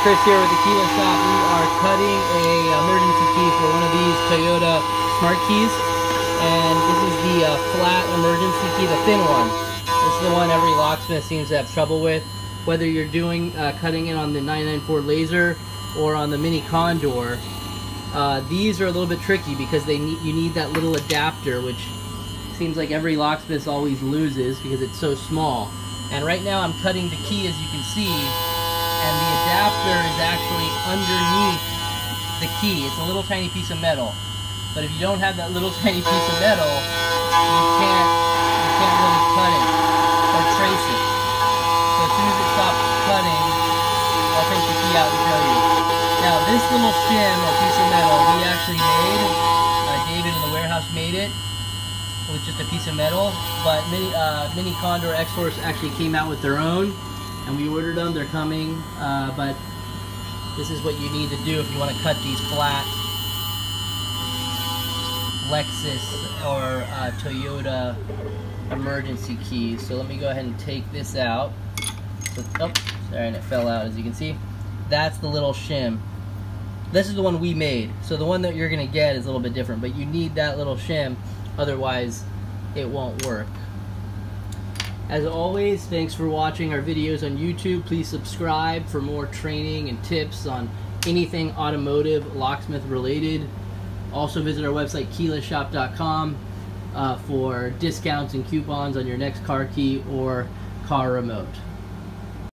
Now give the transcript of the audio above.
Chris here with the Keyless Shop. We are cutting a emergency key for one of these Toyota smart keys, and this is the flat emergency key, the thin one. This is the one every locksmith seems to have trouble with, whether you're doing cutting it on the 994 laser or on the mini condor. These are a little bit tricky because you need that little adapter, which seems like every locksmith always loses because it's so small. And right now I'm cutting the key, as you can see, and the adapter is actually underneath the key. It's a little tiny piece of metal, but if you don't have that little tiny piece of metal, you can't really cut it or trace it. So as soon as it stops cutting, I'll take the key out and show you. Now this little shim or piece of metal we actually made. David in the warehouse made it with just a piece of metal, but Mini Condor X-Force actually came out with their own, and we ordered them. They're coming, but this is what you need to do if you want to cut these flat Lexus or Toyota emergency keys. So let me go ahead and take this out. So, oh, sorry, and it fell out, as you can see. That's the little shim. This is the one we made, so the one that you're going to get is a little bit different, but you need that little shim, otherwise it won't work. As always, thanks for watching our videos on YouTube. Please subscribe for more training and tips on anything automotive, locksmith related. Also visit our website, keylesshop.com, for discounts and coupons on your next car key or car remote.